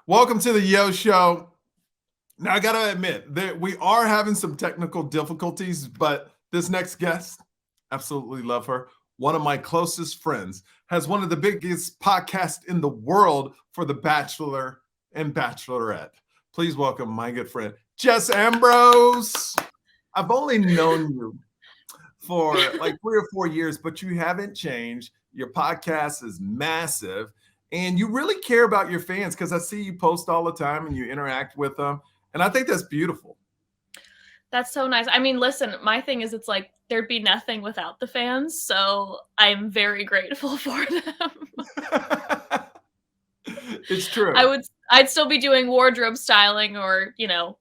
Welcome to the Yo Show. Now, I got to admit that we are having some technical difficulties, but this next guest, absolutely love her. One of my closest friends has one of the biggest podcasts in the world for The Bachelor and Bachelorette. Please welcome my good friend, Jess Ambrose. I've only known you for like 3 or 4 years, but you haven't changed. Your podcast is massive. And you really care about your fans because I see you post all the time and you interact with them. And I think that's beautiful. That's so nice. I mean, listen, my thing is it's like there'd be nothing without the fans. So I'm very grateful for them. It's true. I'd still be doing wardrobe styling or,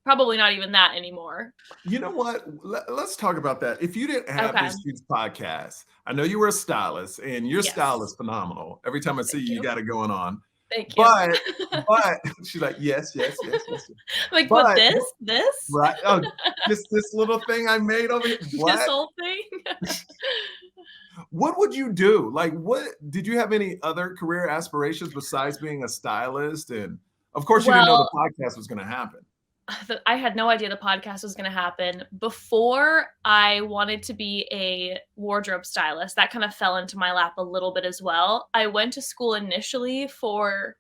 probably not even that anymore. You know what? Let's talk about that. If you didn't have this huge podcast, I know you were a stylist and your style is phenomenal. Every time I see you got it going on. Thank you. But she's like, yes. Like, but this? Right. Oh, this little thing I made over here. What? This whole thing? What would you do? Like, what did you have any other career aspirations besides being a stylist? And of course, you didn't know the podcast was going to happen. I had no idea the podcast was going to happen. Before I wanted to be a wardrobe stylist, that kind of fell into my lap a little bit as well. I went to school initially for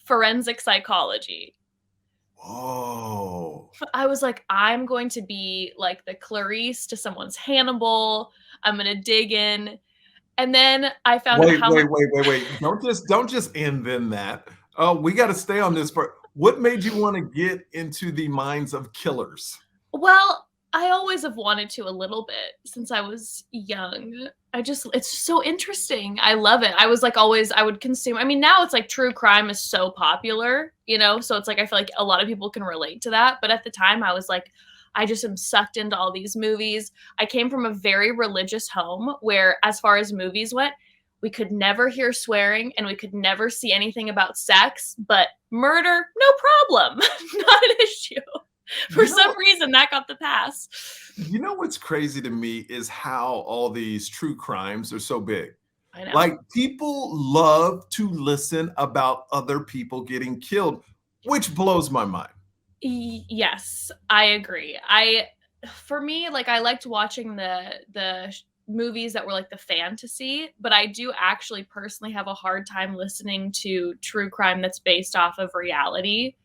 forensic psychology. Oh. I was like, I'm going to be like the Clarice to someone's Hannibal. I'm going to dig in. And then I found out how Wait. Don't just end in that. Oh, we got to stay on this part. What made you want to get into the minds of killers? Well, I always have wanted to a little bit since I was young. It's so interesting. I love it. I was like I would consume. I mean, now it's like true crime is so popular, so it's like I feel like a lot of people can relate to that. But at the time I was like, I just am sucked into all these movies. I came from a very religious home where, as far as movies went, we could never hear swearing and we could never see anything about sex, but murder, no problem. Not an issue. For some reason, that got the pass. You know what's crazy to me is how all these true crimes are so big. I know. Like, people love to listen about other people getting killed, which blows my mind. Yes, I agree. For me, like, I liked watching the movies that were like the fantasy, but I do actually personally have a hard time listening to true crime that's based off of reality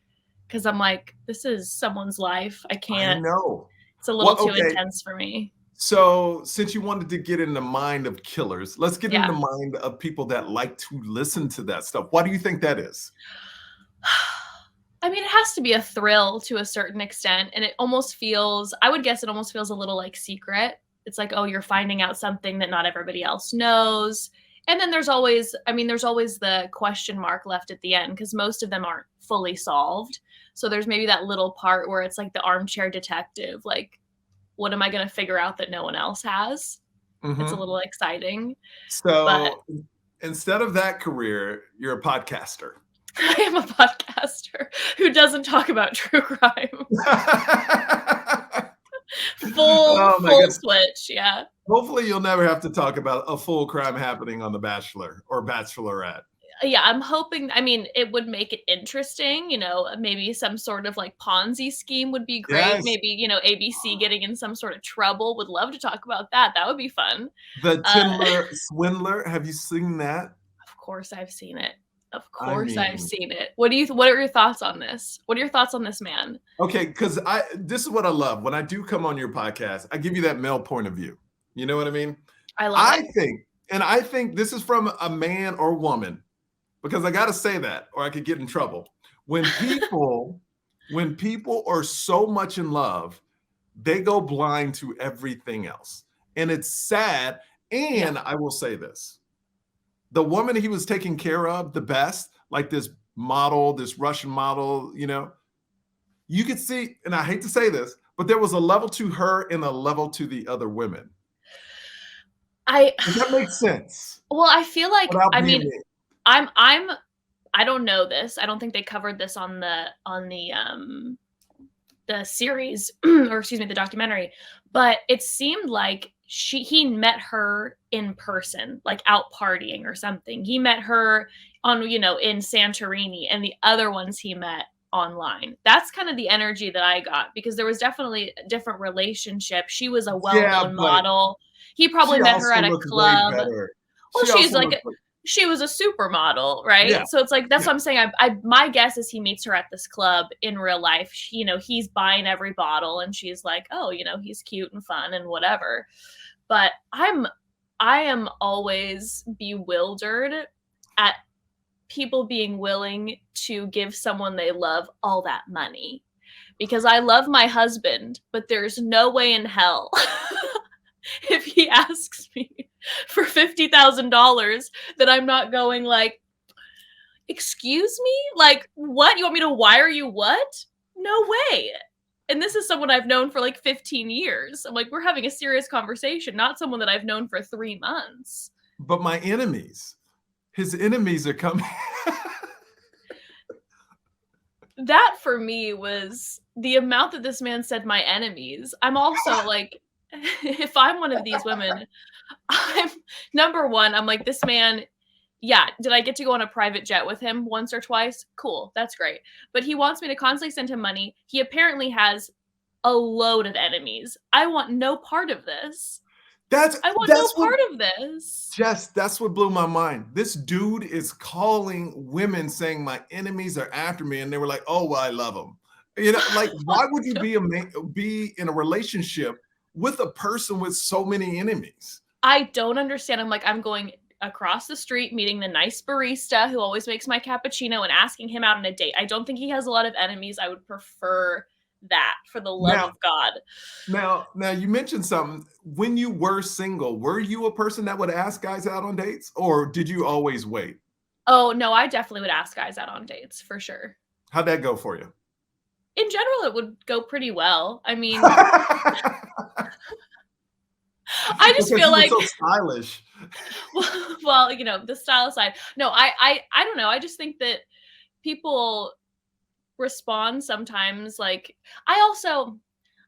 because I'm like, this is someone's life. I can't. I know. It's a little too intense for me. So since you wanted to get in the mind of killers, let's get in the mind of people that like to listen to that stuff. Why do you think that is? I mean, it has to be a thrill to a certain extent, and I would guess it almost feels a little like secret. It's like, oh, you're finding out something that not everybody else knows. And then there's always the question mark left at the end because most of them aren't fully solved. So there's maybe that little part where it's like the armchair detective. Like, what am I going to figure out that no one else has? Mm-hmm. It's a little exciting. So instead of that career, you're a podcaster. I am a podcaster who doesn't talk about true crime. Full switch, yeah. Hopefully you'll never have to talk about a full crime happening on The Bachelor or Bachelorette. Yeah, I'm hoping, it would make it interesting, maybe some sort of like Ponzi scheme would be great. Yes. Maybe, ABC getting in some sort of trouble. Would love to talk about that. That would be fun. The Tinder Swindler, have you seen that? Of course I've seen it. I've seen it. What are your thoughts on this? What are your thoughts on this man? Okay, because this is what I love. When I do come on your podcast, I give you that male point of view. You know what I mean? I think this is from a man or woman, because I got to say that, or I could get in trouble. When people are so much in love, they go blind to everything else. And it's sad. And I will say this. The woman he was taking care of the best, like this Russian model, you could see, and I hate to say this, but there was a level to her and a level to the other women. Does that make sense? Well, I feel like, I don't know this. I don't think they covered this on the series, or excuse me, the documentary, but it seemed like he met her in person, like out partying or something. He met her on, you know, in Santorini, and the other ones he met online. That's kind of the energy that I got, because there was definitely a different relationship. She was a Yeah, well-known but model. He probably she met her also at a looked way club. better. Well, She also looked like, she was a supermodel, yeah, right? So it's like, that's yeah. what I'm saying. My guess is he meets her at this club in real life. You know, he's buying every bottle, and she's like, oh, you know, he's cute and fun and whatever. But I am always bewildered at people being willing to give someone they love all that money. Because I love my husband, but there's no way in hell if he asks me for $50,000 that I'm not going like, excuse me? Like, what? You want me to wire you what? No way. And this is someone I've known for like 15 years. I'm like, we're having a serious conversation, not someone that I've known for 3 months. But my enemies, his enemies are coming. That for me was the amount that this man said my enemies. I'm also like, if I'm one of these women, I'm number one, I'm like, this man, yeah, did I get to go on a private jet with him once or twice? Cool, that's great. But he wants me to constantly send him money. He apparently has a load of enemies. I want no part of this. That's I want no that's what part of this. Jess, that's what blew my mind. This dude is calling women saying my enemies are after me, and they were like, "Oh, well, I love them." You know, like why would you be in a relationship with a person with so many enemies? I don't understand. I'm like, I'm going across the street, meeting the nice barista who always makes my cappuccino and asking him out on a date. I don't think he has a lot of enemies. I would prefer that, for the love Now, of God. now you mentioned something. When you were single, were you a person that would ask guys out on dates, or did you always wait? Oh, no, I definitely would ask guys out on dates for sure. How'd that go for you? In general, it would go pretty well. I mean, I just Because feel you were like, so stylish. well, you know, the style side. No, I don't know. I just think that people respond sometimes like, I'm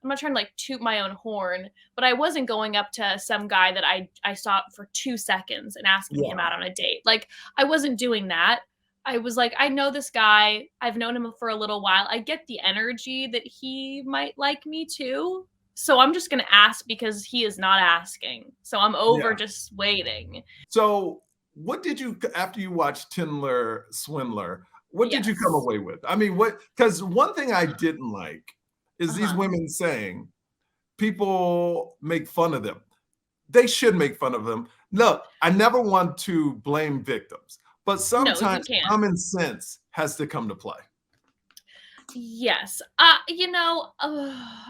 not trying to like toot my own horn, but I wasn't going up to some guy that I saw for 2 seconds and asking him Yeah. out on a date. Like, I wasn't doing that. I was like, I know this guy. I've known him for a little while. I get the energy that he might like me too. So I'm just going to ask because he is not asking. So I'm over Yeah. just waiting. So, what did you after you watched Tinder Swindler? What did you come Yes. away with? I mean, what? Because one thing I didn't like is these Uh-huh. women saying people make fun of them. They should make fun of them. Look, I never want to blame victims, but No, you sometimes can't. common sense has to come to play. Yes. You know,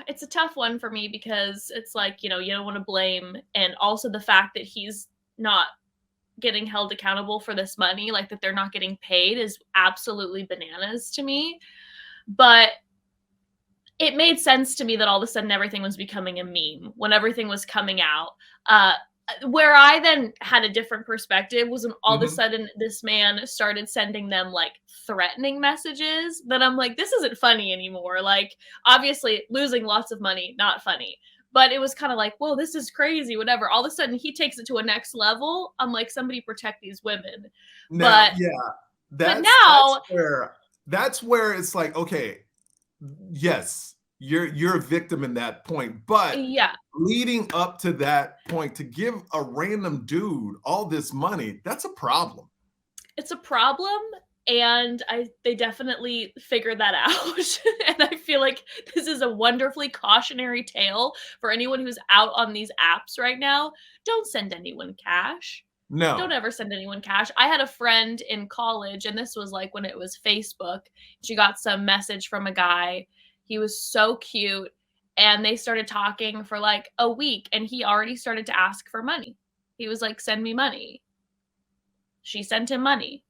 it's a tough one for me because it's like, you know, you don't want to blame, and also the fact that he's not getting held accountable for this money, like that they're not getting paid, is absolutely bananas to me. But it made sense to me that all of a sudden everything was becoming a meme when everything was coming out. Uh, where I then had a different perspective was when all of a Mhm. sudden this man started sending them like threatening messages that I'm like, this isn't funny anymore. Like, obviously, losing lots of money, not funny. But it was kind of like, whoa, this is crazy, whatever. All of a sudden he takes it to a next level. I'm like, somebody protect these women. Now, But yeah, but that's now, that's where it's like, okay, yes, you're a victim in that point, but yeah, leading up to that point to give a random dude all this money, that's a problem. it's a problem, and they definitely figured that out. And I feel like this is a wonderfully cautionary tale for anyone who's out on these apps right now. Don't send anyone cash. Don't No. ever send anyone cash. I had a friend in college, and this was like when it was Facebook. She got some message from a guy. He was so cute, and they started talking for like a week, and he already started to ask for money. He was like, "Send me money." She sent him money.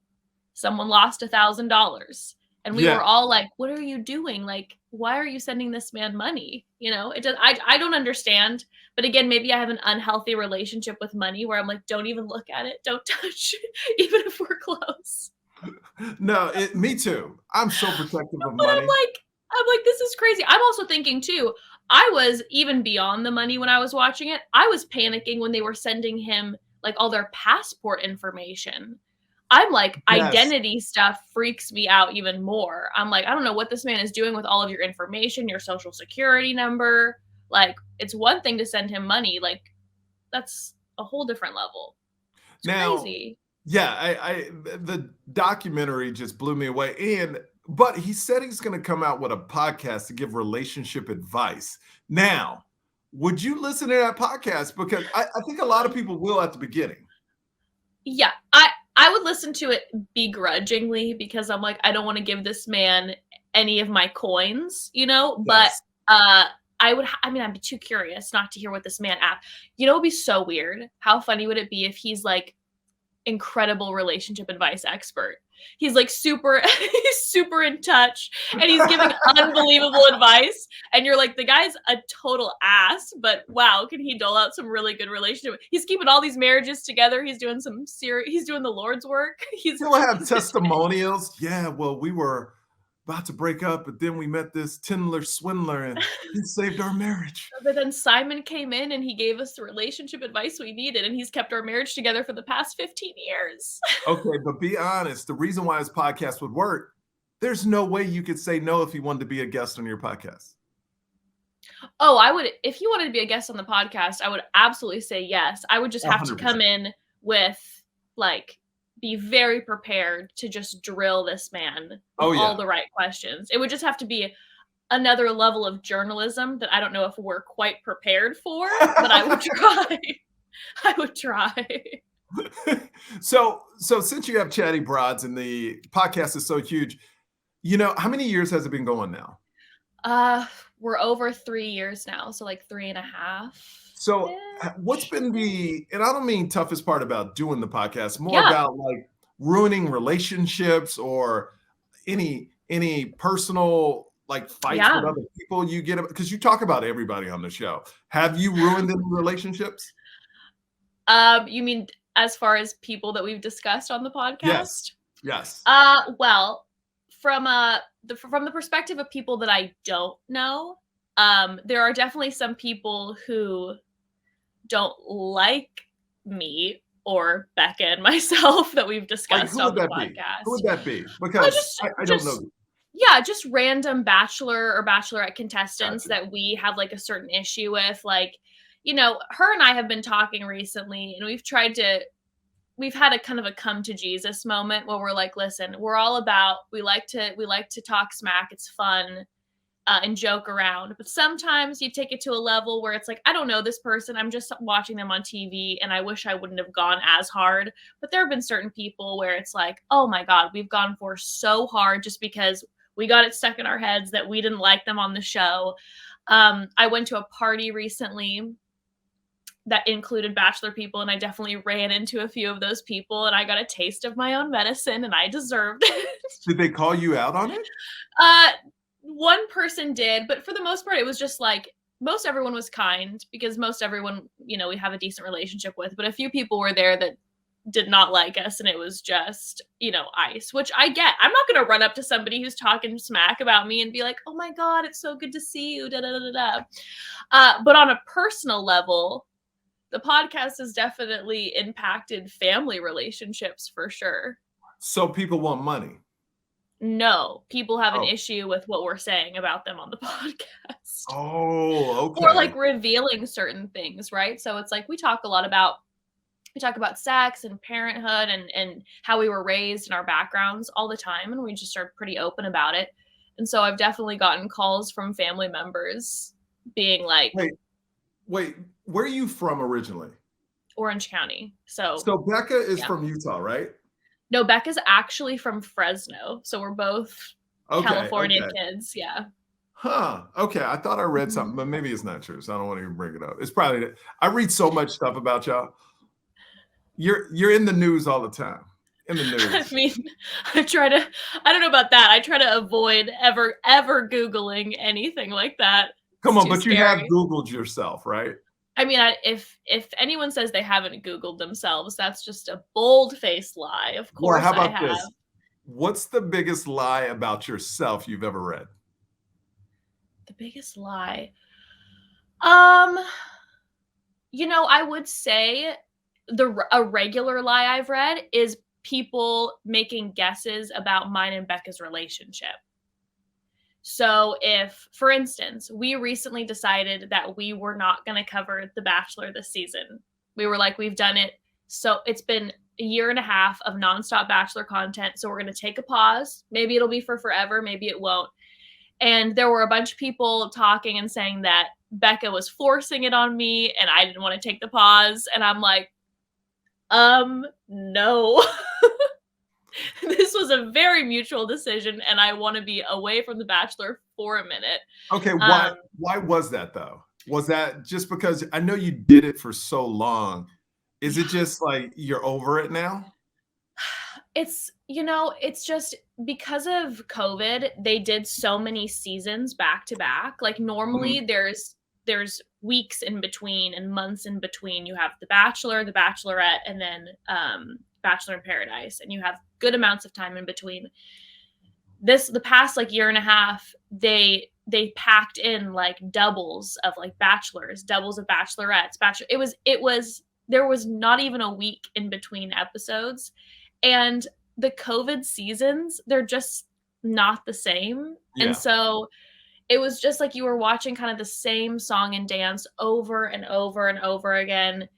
Someone lost $1,000. And we Yeah. were all like, what are you doing? Like, why are you sending this man money? You know, it does, I don't understand. But again, maybe I have an unhealthy relationship with money where I'm like, don't even look at it, don't touch it, even if we're close. No, me too. I'm so protective of But money. I'm like, this is crazy. I'm also thinking too, I was even beyond the money when I was watching it. I was panicking when they were sending him like all their passport information. I'm like, Yes. identity stuff freaks me out even more. I'm like, I don't know what this man is doing with all of your information, your social security number. Like, it's one thing to send him money. Like, that's a whole different level. It's Now, crazy. yeah, the documentary just blew me away. But he said he's going to come out with a podcast to give relationship advice. Now, would you listen to that podcast? Because I think a lot of people will at the beginning. Yeah, I would listen to it begrudgingly because I'm like, I don't want to give this man any of my coins, you know? But Yes. I'd be too curious not to hear what this man asked. You know, it'd be so weird. How funny would it be if he's like incredible relationship advice expert? He's like he's super in touch and he's giving unbelievable advice. And you're like, the guy's a total ass, but wow, can he dole out some really good relationship? He's keeping all these marriages together. He's doing he's doing the Lord's work. He'll have testimonials. Yeah, well, we were about to break up, but then we met this Tinder Swindler and he saved our marriage. But then Simon came in and he gave us the relationship advice we needed, and he's kept our marriage together for the past 15 years. Okay, but be honest. The reason why his podcast would work, there's no way you could say no if he wanted to be a guest on your podcast. Oh, I would, if you wanted to be a guest on the podcast, I would absolutely say yes. I would just have to 100%. come in with, like, be very prepared to just drill this man with all the right questions. It would just have to be another level of journalism that I don't know if we're quite prepared for, but I would try. I would try. So since you have Chatty Broads and the podcast is so huge, you know, how many years has it been going now? We're over 3 years now, so like 3.5. So what's been and I don't mean toughest part about doing the podcast, more about like ruining relationships or any personal like fights with other people you get, because you talk about everybody on the show. Have you ruined any relationships? You mean as far as people that we've discussed on the podcast? Yes. Well, from the perspective of people that I don't know, there are definitely some people who don't like me or Becca and myself that we've discussed on the podcast. Who would that be? Because I don't know. Yeah, just random Bachelor or Bachelorette contestants that we have like a certain issue with. Like, you know, her and I have been talking recently, and we've had a kind of a come to Jesus moment where we're like, listen, we're all about, we like to talk smack. It's fun. And joke around, but sometimes you take it to a level where it's like, I don't know this person, I'm just watching them on TV and I wish I wouldn't have gone as hard. But there have been certain people where it's like, oh my God, we've gone for so hard just because we got it stuck in our heads that we didn't like them on the show. I went to a party recently that included Bachelor people, and I definitely ran into a few of those people, and I got a taste of my own medicine, and I deserved it. Did they call you out on it? One person did, but for the most part, it was just like most everyone was kind because most everyone, you know, we have a decent relationship with, but a few people were there that did not like us, and it was just, you know, ice, which I get. I'm not going to run up to somebody who's talking smack about me and be like, oh my God, it's so good to see you, da da da da. But on a personal level, the podcast has definitely impacted family relationships for sure. So people want money. No, people have an issue with what we're saying about them on the podcast. Oh, okay. Or like revealing certain things, right? So it's like we talk about sex and parenthood and how we were raised and our backgrounds all the time, and we just are pretty open about it. And so I've definitely gotten calls from family members being like, Wait, where are you from originally? Orange County. So Becca is from Utah, right? No, Becca's actually from Fresno. So we're both California kids. Yeah. Huh. Okay. I thought I read something, but maybe it's not true. So I don't want to even bring it up. It's probably, I read so much stuff about y'all. You're in the news all the time. In the news. I mean, I don't know about that. I try to avoid ever Googling anything like that. Come on, but you have Googled yourself, right? I mean, if anyone says they haven't Googled themselves, that's just a bold-faced lie. Of course, how about this? What's the biggest lie about yourself you've ever read? The biggest lie? You know, I would say a regular lie I've read is people making guesses about mine and Becca's relationship. So if, for instance, we recently decided that we were not going to cover The Bachelor this season. We were like, we've done it. So it's been a year and a half of nonstop Bachelor content. So we're going to take a pause. Maybe it'll be for forever. Maybe it won't. And there were a bunch of people talking and saying that Becca was forcing it on me and I didn't want to take the pause. And I'm like, no. This was a very mutual decision and I want to be away from The Bachelor for a minute. Okay, why was that though? Was that just because I know you did it for so long? Is it just like you're over it now? It's, it's just because of COVID, they did so many seasons back to back. Like normally there's weeks in between and months in between. You have The Bachelor, The Bachelorette, and then Bachelor in Paradise, and you have good amounts of time in between. The past like year and a half, they packed in like doubles of like bachelors, doubles of bachelorettes, there was not even a week in between episodes. And the COVID seasons, they're just not the same. Yeah. And so it was just like you were watching kind of the same song and dance over and over and over again.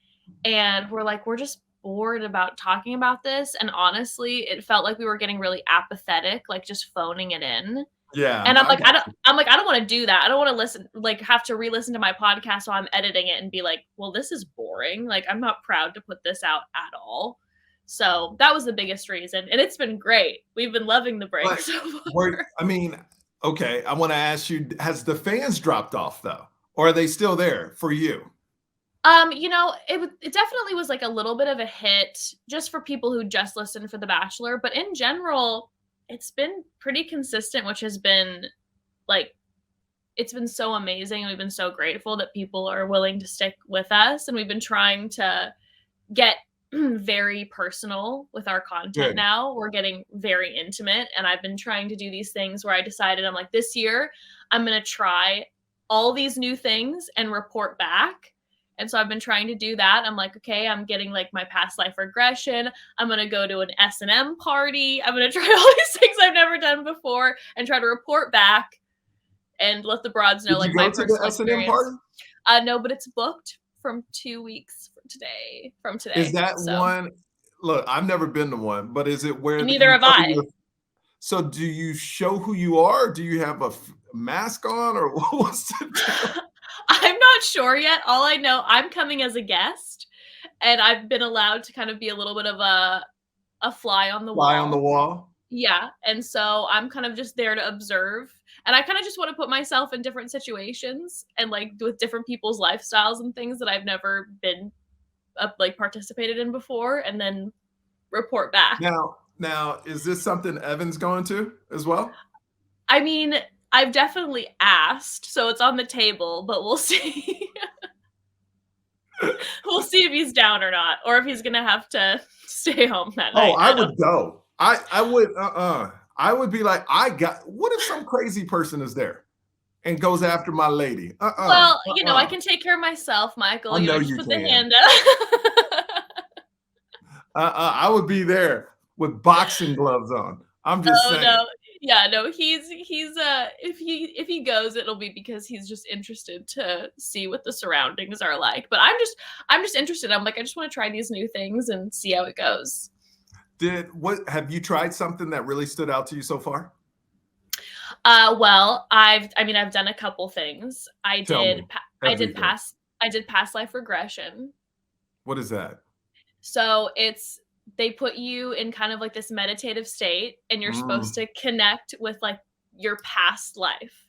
And we're like, we're just bored about talking about this. And honestly, it felt like we were getting really apathetic, like just phoning it in. Yeah. And I don't want to do that. I don't want to listen, like have to re-listen to my podcast while I'm editing it and be like, well, this is boring. Like I'm not proud to put this out at all. So that was the biggest reason. And it's been great. We've been loving the break so far. Okay. I want to ask you, has the fans dropped off though? Or are they still there for you? It definitely was like a little bit of a hit just for people who just listened for The Bachelor. But in general, it's been pretty consistent, which has been like, it's been so amazing. We've been so grateful that people are willing to stick with us. And we've been trying to get very personal with our content now. We're getting very intimate. And I've been trying to do these things where I decided I'm like, this year, I'm going to try all these new things and report back. And so I've been trying to do that. I'm like, okay, I'm getting like my past life regression. I'm going to go to an S&M party. I'm going to try all these things I've never done before and try to report back and let the broads know like my personal experience. Party? No, but it's booked from 2 weeks from today. Is that one? Look, I've never been to one, but is it where? Neither have I. So do you show who you are? Do you have a mask on or what's the I'm not sure yet. All I know, I'm coming as a guest, and I've been allowed to kind of be a little bit of a fly on the wall. Fly on the wall? Yeah. And so I'm kind of just there to observe. And I kind of just want to put myself in different situations and like with different people's lifestyles and things that I've never been like participated in before and then report back. Now, is this something Evan's going to as well? I mean, I've definitely asked, so it's on the table, but we'll see. We'll see if he's down or not, or if he's going to have to stay home that night. Oh, I would go. I would be like, what if some crazy person is there and goes after my lady? Well, I can take care of myself, Michael. I know just you put can. The hand up. I would be there with boxing gloves on. I'm just saying. No. Yeah, no, he's if he goes, it'll be because he's just interested to see what the surroundings are like. But I'm just interested. I'm like, I just want to try these new things and see how it goes. Have you tried something that really stood out to you so far? Well, I've done a couple things. I did past life regression. What is that? So they put you in kind of like this meditative state and you're supposed to connect with like your past life.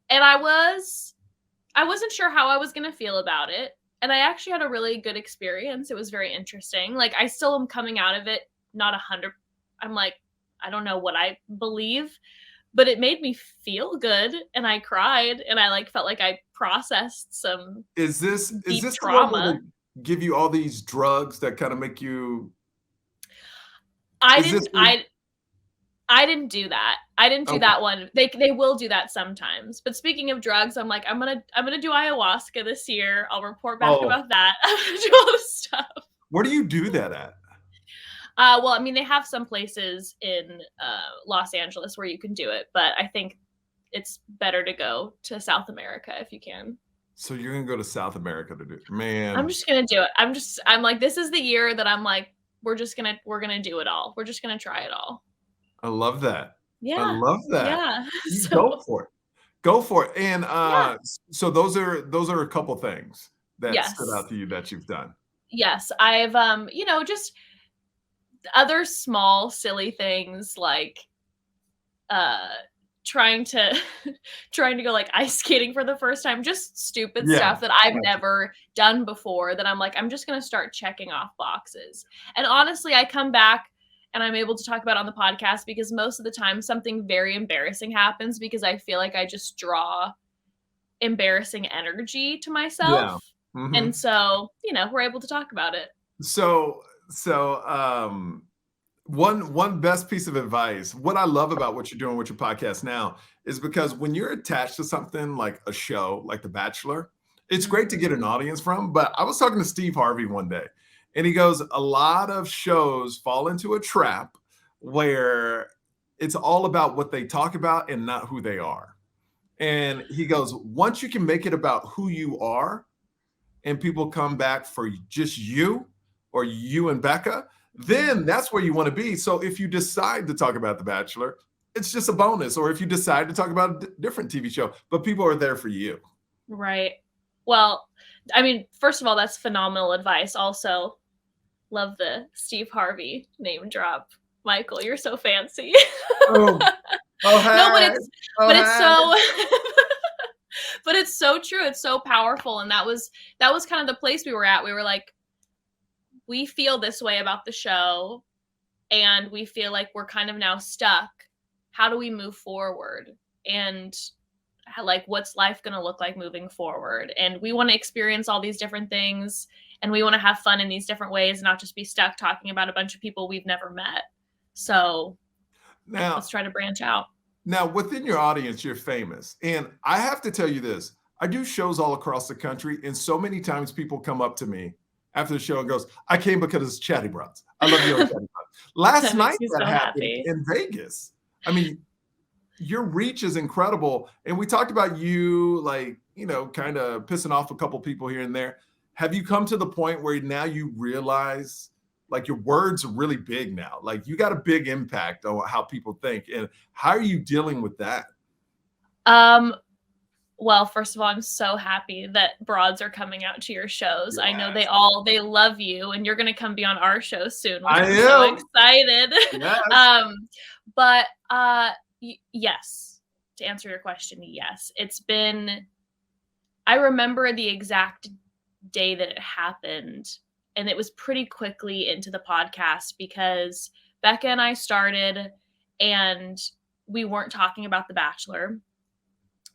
And I wasn't sure how I was going to feel about it. And I actually had a really good experience. It was very interesting. Like I still am coming out of it, not 100. I'm like, I don't know what I believe, but it made me feel good. And I cried and I like felt like I processed some Is this trauma. Give you all these drugs that kind of make you I didn't do that. I didn't do that one. They will do that sometimes. But speaking of drugs, I'm like, I'm gonna do ayahuasca this year. I'll report back about that. I'm gonna do all this stuff. Where do you do that at? Well, I mean, they have some places in Los Angeles where you can do it, but I think it's better to go to South America if you can. So you're gonna go to South America to do it, I'm man. just gonna do it. I'm like, this is the year that I'm like, we're gonna do it all. We're just gonna try it all. I love that. I Yeah. love that. Yeah. You So go for it. Go for it. And yeah. so those are a couple things that stood Yes. out to you that you've done. Yes. I've just other small silly things like uh trying to trying to go like ice skating for the first time, just stupid Yeah. stuff that I've never done before that I'm like, I'm just going to start checking off boxes. And honestly, I come back and I'm able to talk about it on the podcast because most of the time something very embarrassing happens because I feel like I just draw embarrassing energy to Yeah. myself. Mhm. And so, we're able to talk about it. So one best piece of advice, what I love about what you're doing with your podcast now is because when you're attached to something like a show like The Bachelor, it's great to get an audience from. But I was talking to Steve Harvey one day, and he goes, a lot of shows fall into a trap where it's all about what they talk about and not who they are. And he goes, once you can make it about who you are, and people come back for just you or you and Becca, then that's where you want to be. So if you decide to talk about The Bachelor, it's just a bonus. Or if you decide to talk about a different TV show, but people are there for you. Right. Well, I mean, first of all, that's phenomenal advice. Also, love the Steve Harvey name drop. Michael, you're so fancy. Oh, oh, No, but hey. it's Oh, but it's hey. so but it's so true. It's so powerful. And that was kind of the place we were at. We were like, we feel this way about the show and we feel like we're kind of now stuck. How do we move forward? And like, what's life going to look like moving forward? And we want to experience all these different things and we want to have fun in these different ways, not just be stuck talking about a bunch of people we've never met. So let's try to branch out. Now, within your audience, you're famous. And I have to tell you this, I do shows all across the country. And so many times people come up to me after the show and goes, I came because it's Chatty Broads. I love you on Chatty Broads. Last That night makes me that so happened happy. in Vegas. I mean, your reach is incredible. And we talked about you, like, kind of pissing off a couple people here and there. Have you come to the point where now you realize like your words are really big now? Like you got a big impact on how people think. And how are you dealing with that? Well, first of all, I'm so happy that broads are coming out to your shows. Yes. I know they love you and you're going to come be on our show soon, which I'm so excited. Yes. But yes, to answer your question, yes. I remember the exact day that it happened, and it was pretty quickly into the podcast because Becca and I started and we weren't talking about The Bachelor,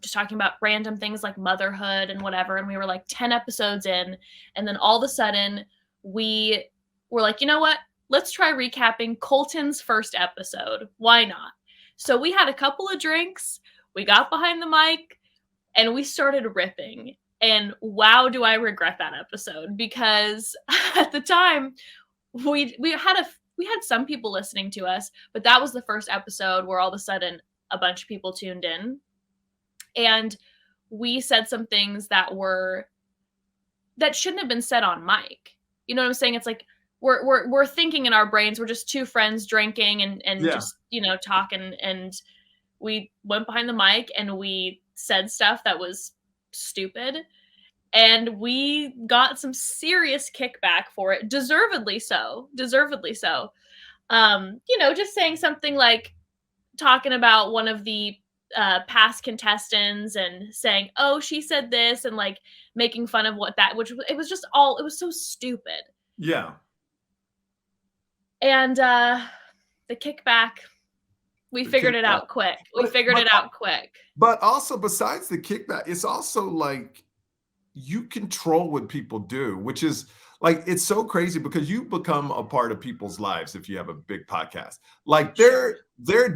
just talking about random things like motherhood and whatever. And we were like 10 episodes in. And then all of a sudden we were like, you know what? Let's try recapping Colton's first episode. Why not? So we had a couple of drinks. We got behind the mic and we started ripping. And wow, do I regret that episode, because at the time we had some people listening to us, but that was the first episode where all of a sudden a bunch of people tuned in. And we said some things that shouldn't have been said on mic. You know what I'm saying? It's like we're thinking in our brains, we're just two friends drinking and just, talking. And we went behind the mic and we said stuff that was stupid. And we got some serious kickback for it. Deservedly so. Just saying something like talking about one of the past contestants and saying, oh, she said this, and like making fun of it was so stupid. Yeah. And the kickback, we figured it out quick. But also, besides the kickback, it's also like you control what people do, which is like, it's so crazy because you become a part of people's lives if you have a big podcast. Like their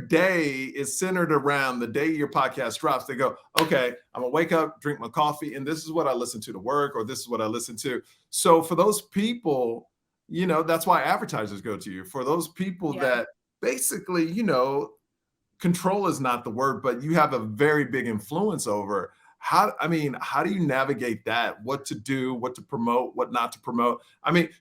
day is centered around the day your podcast drops. They go, okay, I'm gonna wake up, drink my coffee, and this is what I listen to work, or this is what I listen to. So for those people, that's why advertisers go to you, for those people Yeah. that basically, control is not the word, but you have a very big influence over how do you navigate that? What to do, what to promote, what not to promote?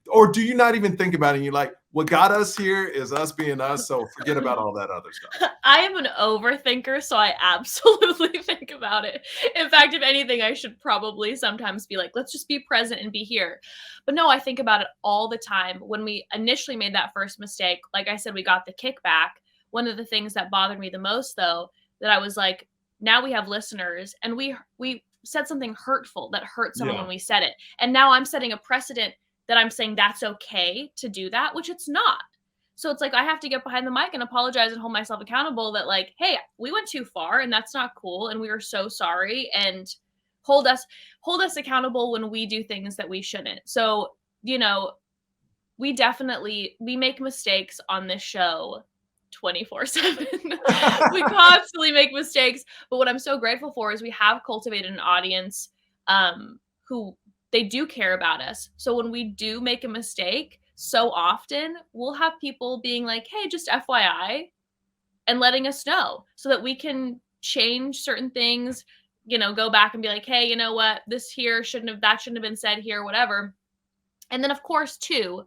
Or do you not even think about it and you're like, what got us here is us being us, so forget about all that other stuff. I am an overthinker, so I absolutely think about it. In fact, if anything, I should probably sometimes be like, let's just be present and be here. But no, I think about it all the time. When we initially made that first mistake, like I said, we got the kickback. One of the things that bothered me the most, though, that I was like, now we have listeners, and we said something hurtful that hurt someone Yeah. when we said it. And now I'm setting a precedent that I'm saying that's okay to do that, which it's not. So it's like I have to get behind the mic and apologize and hold myself accountable that, like, hey, we went too far and that's not cool and we are so sorry, and hold us accountable when we do things that we shouldn't. So, we make mistakes on this show 24/7. We constantly make mistakes, but what I'm so grateful for is we have cultivated an audience who they do care about us. So when we do make a mistake, so often we'll have people being like, "Hey, just FYI," and letting us know so that we can change certain things, go back and be like, "Hey, you know what? This here that shouldn't have been said here, whatever." And then of course, too,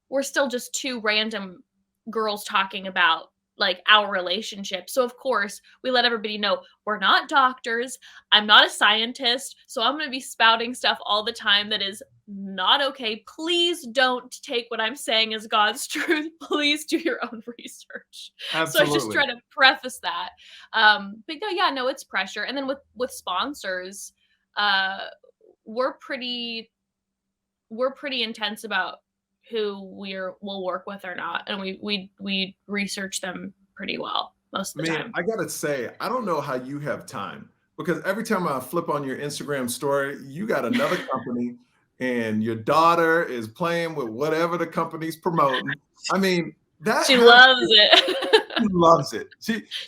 we're still just two random girls talking about like our relationship. So of course, we let everybody know we're not doctors. I'm not a scientist. So I'm going to be spouting stuff all the time that is not okay. Please don't take what I'm saying as God's truth. Please do your own research. Absolutely. So I just try to preface that. But no, it's pressure. And then with sponsors, we're pretty intense about who we'll work with or not, and we research them pretty well most of the time. I gotta say, I don't know how you have time, because every time I flip on your Instagram story, you got another company and your daughter is playing with whatever the company's promoting. That She loves it. She loves it.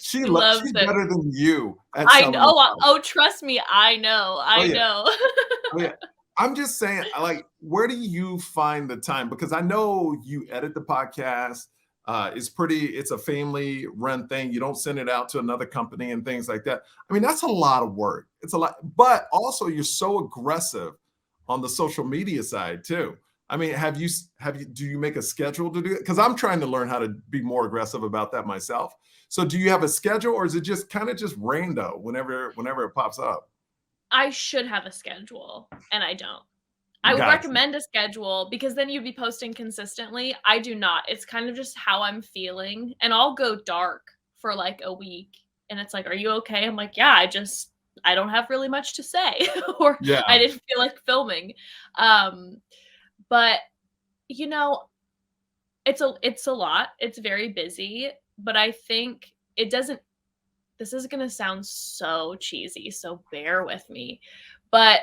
She's loves it. Better than you at I selling know. stuff. Oh, trust me, I know. I know. Oh, yeah. I'm just saying, like, where do you find the time? Because I know you edit the podcast. It's a family run thing. You don't send it out to another company and things like that. That's a lot of work. It's a lot, but also you're so aggressive on the social media side too. Do you make a schedule to do it? Because I'm trying to learn how to be more aggressive about that myself. So do you have a schedule, or is it just kind of just rando whenever it pops up? I should have a schedule, and I don't. I would recommend a schedule because then you'd be posting consistently. I do not. It's kind of just how I'm feeling, and I'll go dark for like a week, and it's like, "Are you okay?" I'm like, "Yeah, I don't have really much to say," or I didn't feel like filming. But it's a lot. It's very busy, but I think it doesn't. This is going to sound so cheesy, so bear with me, but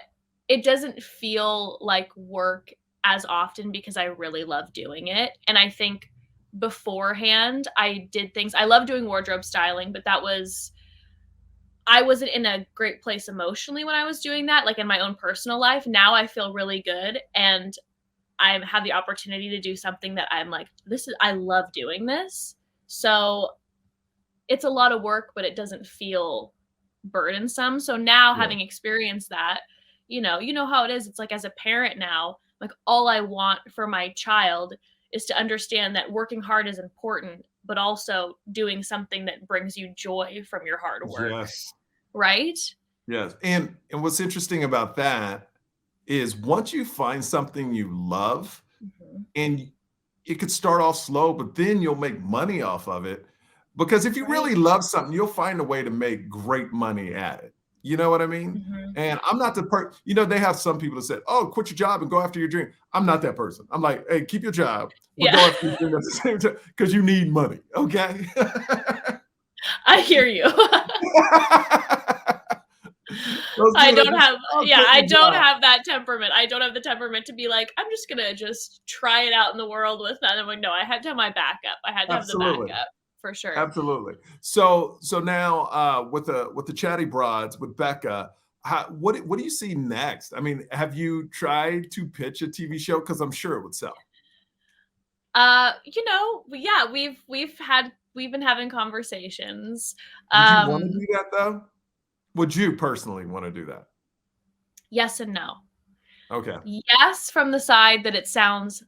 it doesn't feel like work as often because I really love doing it. And I think beforehand, I did things. I love doing wardrobe styling, but I wasn't in a great place emotionally when I was doing that, like in my own personal life. Now I feel really good, and I have the opportunity to do something that I'm like, I love doing this. So it's a lot of work, but it doesn't feel burdensome. So now, having experienced that, you know how it is. It's like, as a parent now, like, all I want for my child is to understand that working hard is important, but also doing something that brings you joy from your hard work. Yes. Right? Yes. And what's interesting about that is once you find something you love, and it could start off slow, but then you'll make money off of it. Because if you really love something, you'll find a way to make great money at it. You know what I mean? And I'm not the they have some people that said, "Oh, quit your job and go after your dream." I'm not that person. I'm like, "Hey, keep your job, but go after your dream at the same time, because you need money." Okay. I hear you. I don't have that temperament. I don't have the temperament to be like, I'm just gonna just try it out in the world with that. I'm like, no, I had to have my backup. I had to have the backup for sure. Absolutely. So now with the Chatty Broads with Becca, what do you see next? Have you tried to pitch a TV show? Because I'm sure it would sell. Yeah, we've been having conversations. Would you want to do that though? Would you personally want to do that? Yes and no. Okay. Yes, from the side that it sounds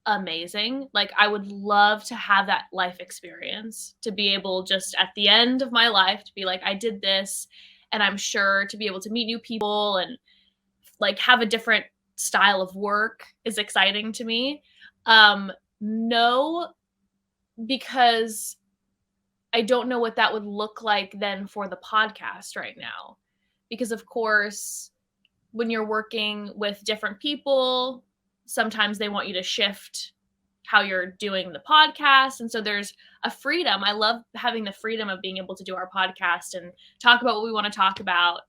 amazing. Like, I would love to have that life experience, to be able just at the end of my life to be like, I did this, and I'm sure to be able to meet new people and like have a different style of work is exciting to me. No, because I don't know what that would look like then for the podcast right now. Because of course, when you're working with different people, sometimes they want you to shift how you're doing the podcast. And so there's a freedom. I love having the freedom of being able to do our podcast and talk about what we want to talk about,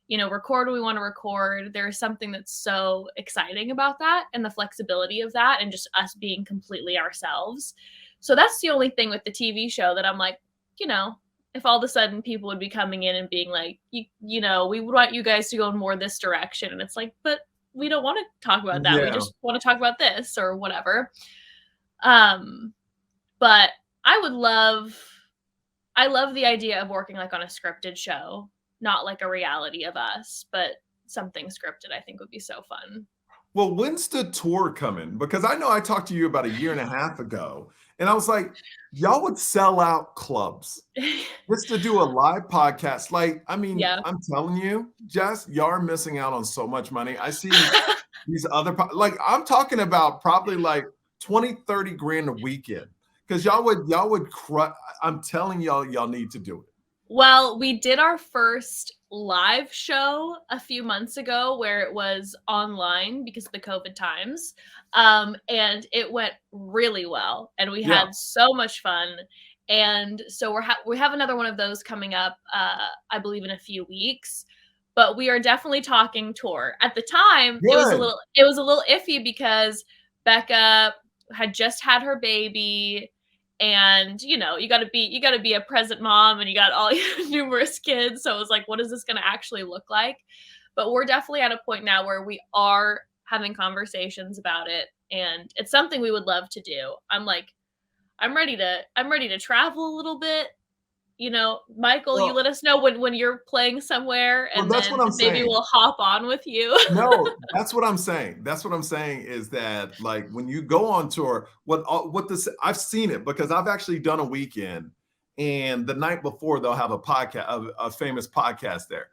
record what we want to record. There's something that's so exciting about that and the flexibility of that and just us being completely ourselves. So that's the only thing with the TV show that I'm like, if all of a sudden people would be coming in and being like, we want you guys to go in more this direction. And it's like, but we don't want to talk about that. Yeah. We just want to talk about this or whatever. But I love the idea of working like on a scripted show, not like a reality of us, but something scripted. I think would be so fun. Well, when's the tour coming? Because I know I talked to you about a year and a half ago, and I was like, y'all would sell out clubs just to do a live podcast. Like, I mean, Yeah. I'm telling you, Jess, y'all are missing out on so much money. I see these other, like, I'm talking about probably like 20, 30 grand a weekend. Because y'all would I'm telling y'all need to do it. Well, we did our first live show a few months ago where it was online because of the COVID times. And it went really well and we had so much fun. And so we have another one of those coming up, I believe in a few weeks, but we are definitely talking tour. At the time, it was a little iffy because Becca had just had her baby. And you gotta be a present mom and you got all your numerous kids. So it was like, what is this gonna actually look like? But we're definitely at a point now where we are having conversations about it. And it's something we would love to do. I'm ready to travel a little bit. Michael, you let us know when you're playing somewhere and that's then what I'm maybe saying. we'll hop on with you. No, that's what I'm saying. That's what I'm saying is that like when you go on tour, I've seen it because I've actually done a weekend and the night before they'll have a podcast, a famous podcast there.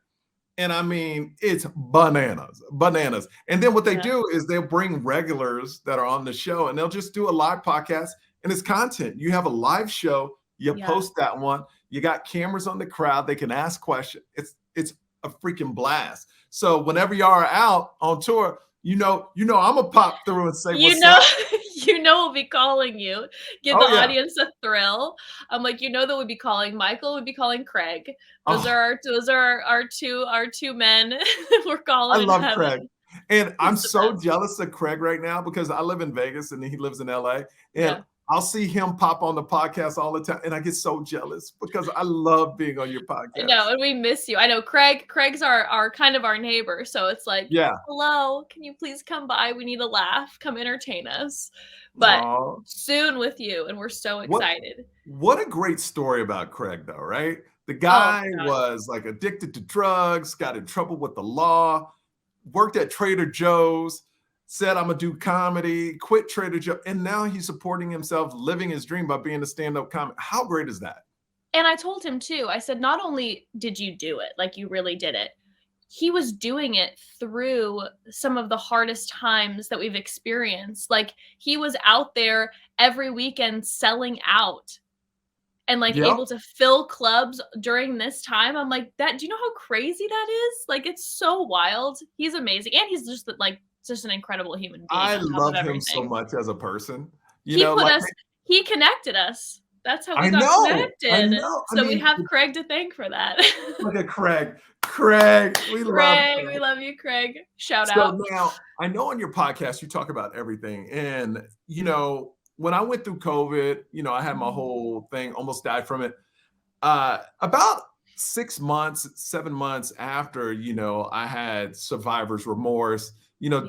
And I mean, it's bananas. And then what they do is they'll bring regulars that are on the show and they'll just do a live podcast and it's content. You have a live show, you post that one, you got cameras on the crowd, they can ask questions. It's a freaking blast. So whenever y'all are out on tour, I'm gonna pop through and say what's up. We'll be calling you, give the audience a thrill. I'm like, that we'd be calling Michael, would be calling Craig. Those are our two men. We're calling. I love Craig, and I'm so jealous of Craig right now because I live in Vegas and he lives in LA, and I'll see him pop on the podcast all the time, and I get so jealous because I love being on your podcast. I know, and we miss you. I know Craig's our kind of our neighbor, so it's like, hello, can you please come by? We need a laugh. Come entertain us. But soon with you, and we're so excited. What a great story about Craig, though, right? The guy was like addicted to drugs, got in trouble with the law, worked at Trader Joe's, said, I'm going to do comedy, quit Trader Joe. And now he's supporting himself, living his dream by being a stand-up comic. How great is that? And I told him too, I said, not only did you do it, like you really did it, he was doing it through some of the hardest times that we've experienced. Like he was out there every weekend selling out and like able to fill clubs during this time. I'm like, do you know how crazy that is? Like, it's so wild. He's amazing. And he's just an incredible human being. I love him so much as a person. He connected us. That's how we got connected. I know. So we have Craig to thank for that. Look at Craig. We love you, Craig. Shout out. Now, I know on your podcast you talk about everything. And, when I went through COVID, I had my whole thing, almost died from it. About 7 months after, I had survivor's remorse,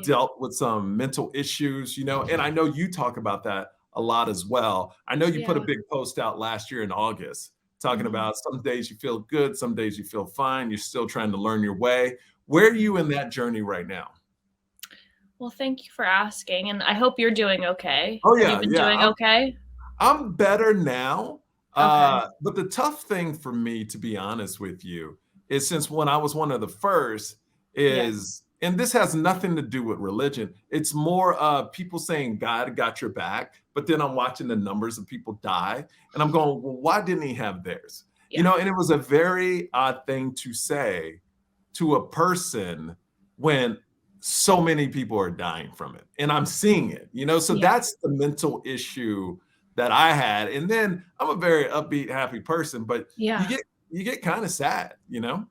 dealt with some mental issues, and I know you talk about that a lot as well. I know you put a Yeah. big post out last year in August talking Mhm. about some days you feel good, some days you feel fine, you're still trying to learn your way. Where are you in that journey right now? Well, thank you for asking, and I hope you're doing okay. Oh, Have you yeah, been yeah. doing okay? I'm better now. Okay. But the tough thing for me, to be honest with you, is since when I was one of the first, Yeah. is, and this has nothing to do with religion, it's more people saying God got your back, but then I'm watching the numbers of people die, and I'm going, well, why didn't he have theirs? You Yeah. know, and it was a very odd thing to say to a person when so many people are dying from it. And I'm seeing it, you know, so Yeah. that's the mental issue that I had. And then I'm a very upbeat, happy person, but you Yeah. get you get kind of sad, you know?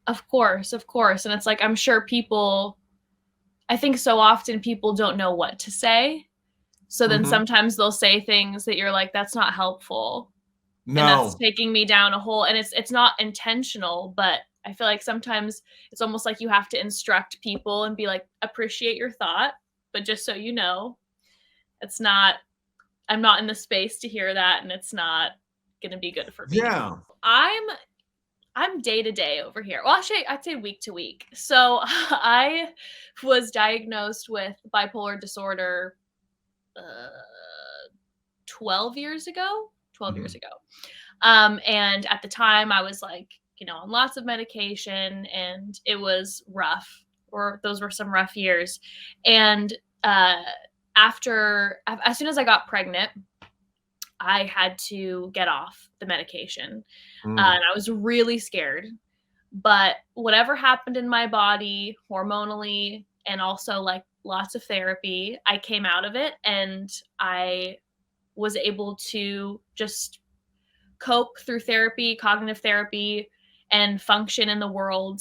Of course, of course, and it's like, I'm sure I think so often people don't know what to say, so then Mhm. sometimes they'll say things that you're like, "That's not helpful," and that's No. taking me down a hole, and it's not intentional, but I feel like sometimes it's almost like you have to instruct people and be like, "Appreciate your thought, but just so you know, it's not I'm not in the space to hear that, and it's not gonna be good for me." Yeah. I'm I'm day to day over here. Well, actually, I'd say week to week. So I was diagnosed with bipolar disorder uh, 12 years ago. 12 years Mhm. ago. And at the time, I was like, on lots of medication, and it was rough. Or those were some rough years. And uh, as soon as I got pregnant, I had to get off the medication, Mm. and I was really scared. But whatever happened in my body hormonally and also like lots of therapy, I came out of it, and I was able to just cope through therapy, cognitive therapy, and function in the world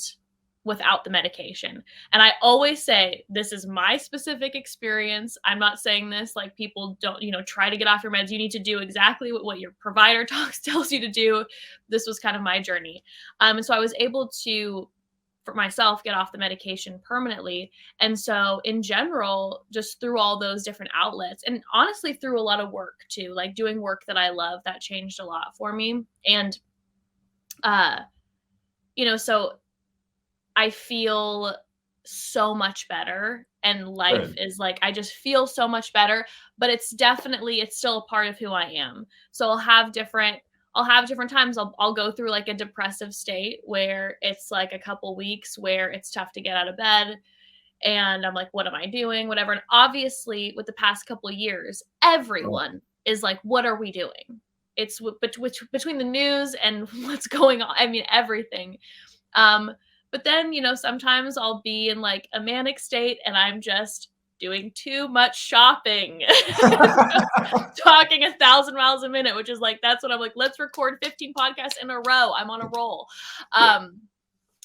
without the medication. And I always say, this is my specific experience. I'm not saying this like people don't, try to get off your meds. You need to do exactly what your provider tells you to do. This was kind of my journey. And so I was able to, for myself, get off the medication permanently. And so in general, just through all those different outlets, and honestly through a lot of work too, like doing work that I love, that changed a lot for me. And uh so I feel so much better, and life Good. is like, I just feel so much better, but it's still a part of who I am. So I'll have different times. I'll go through like a depressive state where it's like a couple weeks where it's tough to get out of bed, and I'm like, what am I doing? Whatever. And obviously, with the past couple of years, Right. everyone is like, what are we doing? It's between the news and what's going on. I mean, everything. Um, but then, sometimes I'll be in like a manic state, and I'm just doing too much shopping, talking 1,000 miles a minute, which is like, that's what I'm like, let's record 15 podcasts in a row. I'm on a roll. Um,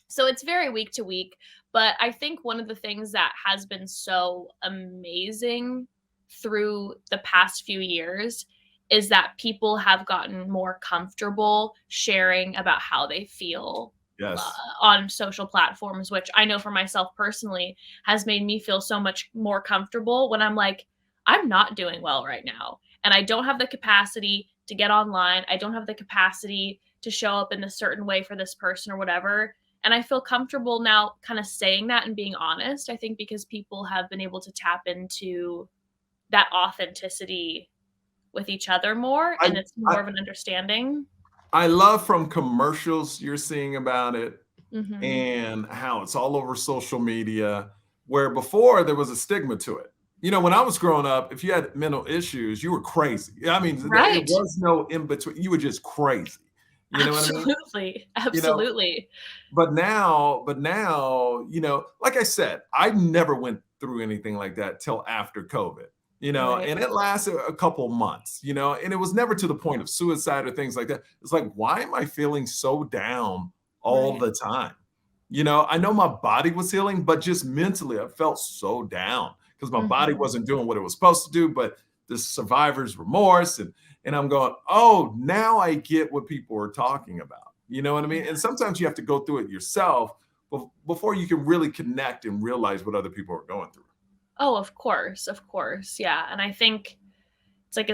so it's very week to week. But I think one of the things that has been so amazing through the past few years is that people have gotten more comfortable sharing about how they feel uh, Yes. on social platforms, which I know for myself personally has made me feel so much more comfortable when I'm like, I'm not doing well right now. And I don't have the capacity to get online. I don't have the capacity to show up in a certain way for this person or whatever. And I feel comfortable now kind of saying that and being honest. I think because people have been able to tap into that authenticity with each other more, I and it's I more of an understanding. I love from commercials you're seeing about it Mhm. and how it's all over social media, where before there was a stigma to it. You know, when I was growing up, if you had mental issues, you were crazy. I mean, there Right. was no in between. You were just crazy. You know what I mean? Absolutely. You know, Absolutely. but now, like I said, I never went through anything like that till after COVID, Right. and it lasted a couple months, and it was never to the point of suicide or things like that. It's like, why am I feeling so down all Right. the time? I know my body was healing, but just mentally, I felt so down because my body Mhm. wasn't doing what it was supposed to do, but the survivor's remorse and I'm going, oh, now I get what people are talking about. You know what I mean? Yeah. And sometimes you have to go through it yourself before you can really connect and realize what other people are going through. Oh, of course. Of course. Yeah. And I think it's like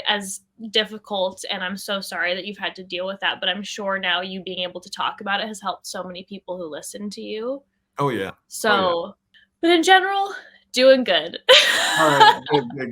as difficult, and I'm so sorry that you've had to deal with that, but I'm sure now you being able to talk about it has helped so many people who listen to you. Oh yeah. So, but in general, doing good. All right,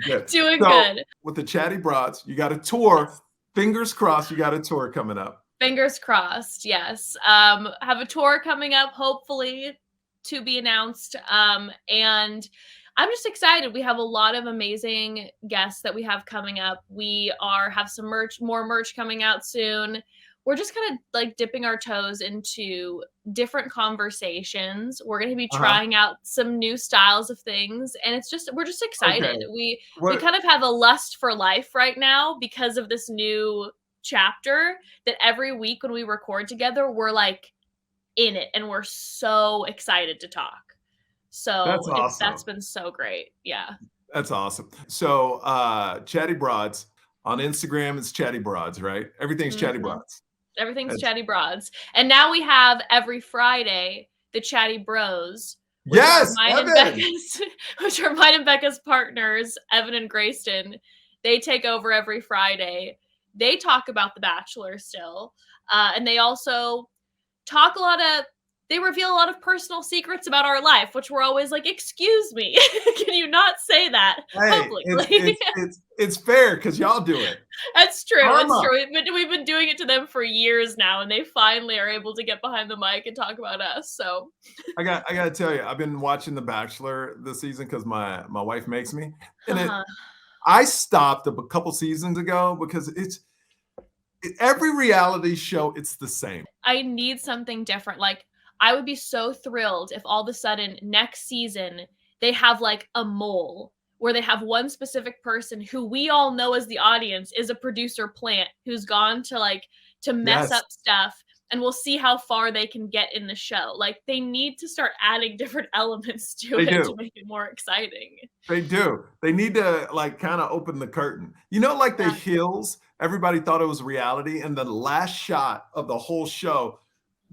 good. Doing So, good. with the Chatty Broads, you got a tour. Yes. Fingers crossed, you got a tour coming up. Fingers crossed, yes. Have a tour coming up, hopefully to be announced. And I'm just excited. We have a lot of amazing guests that we have coming up. We have some more merch coming out soon. We're just kind of like dipping our toes into different conversations. We're going to be trying out some new styles of things, and we're just excited. Okay. We kind of have a lust for life right now because of this new chapter, that every week when we record together, we're like in it, and we're so excited to talk. So That's awesome. That's been so great. Yeah. That's awesome. So Chatty Broads on Instagram, it's Chatty Broads, right? Everything's Chatty Broads. Everything's Chatty Broads. And now we have every Friday the Chatty Bros. Yes, Which are mine and Becca's partners, Evan and Grayston. They take over every Friday. They talk about The Bachelor still. And they also they reveal a lot of personal secrets about our life, which we're always like, excuse me, can you not say that publicly? It's fair because y'all do it. That's true. It's true. We've been doing it to them for years now, and they finally are able to get behind the mic and talk about us. So I got to tell you, I've been watching The Bachelor this season because my wife makes me. And I stopped a couple seasons ago because every reality show, it's the same. I need something different. Like, I would be so thrilled if all of a sudden next season they have like a mole, where they have one specific person who we all know as the audience is a producer plant who's gone to mess up stuff, and we'll see how far they can get in the show. Like, they need to start adding different elements to to make it more exciting. They do. They need to like kind of open the curtain. You know, like The Hills, everybody thought it was reality, and the last shot of the whole show,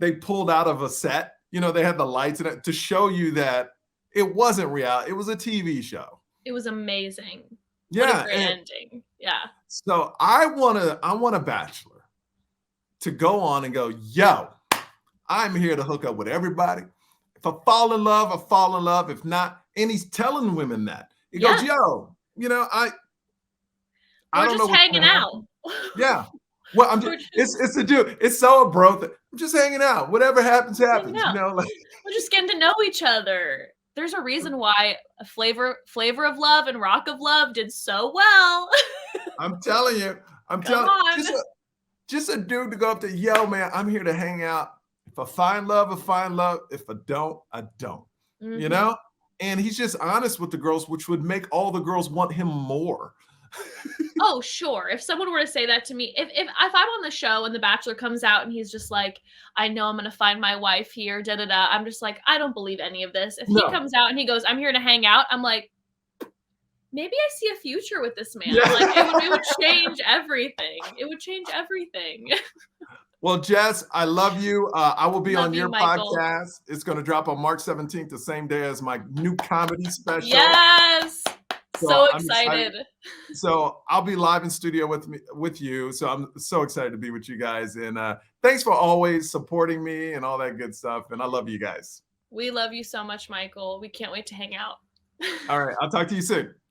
they pulled out of a set. You know, they had the lights in it to show you that it wasn't real. It was a TV show. It was amazing. Yeah. What a great ending. Yeah. So I want a Bachelor to go on and go, yo, I'm here to hook up with everybody. If I fall in love, I fall in love. If not, and he's telling women that. He goes, yo, you know, I don't know. We're just hanging out. Yeah. Well, it's a dude. It's so bro. I'm just hanging out. Whatever happens, happens. You know, like we're just getting to know each other. There's a reason why Flavor of Love and Rock of Love did so well. I'm telling you. Just a dude to go up to, yo, man, I'm here to hang out. If I find love, I find love. If I don't, I don't. You know? And he's just honest with the girls, which would make all the girls want him more. Oh, sure. If someone were to say that to me, if I'm on the show and The Bachelor comes out and he's just like, I know I'm going to find my wife here, I'm just like, I don't believe any of this. If he comes out and he goes, I'm here to hang out, I'm like, maybe I see a future with this man. Yeah. Like, it would change everything. It would change everything. Well, Jess, I love you. I will be on your Michael. podcast. It's going to drop on March 17th, the same day as my new comedy special. Yes. So excited. So I'll be live in studio with you. So I'm so excited to be with you guys. And thanks for always supporting me and all that good stuff. And I love you guys. We love you so much, Michael. We can't wait to hang out. All right. I'll talk to you soon.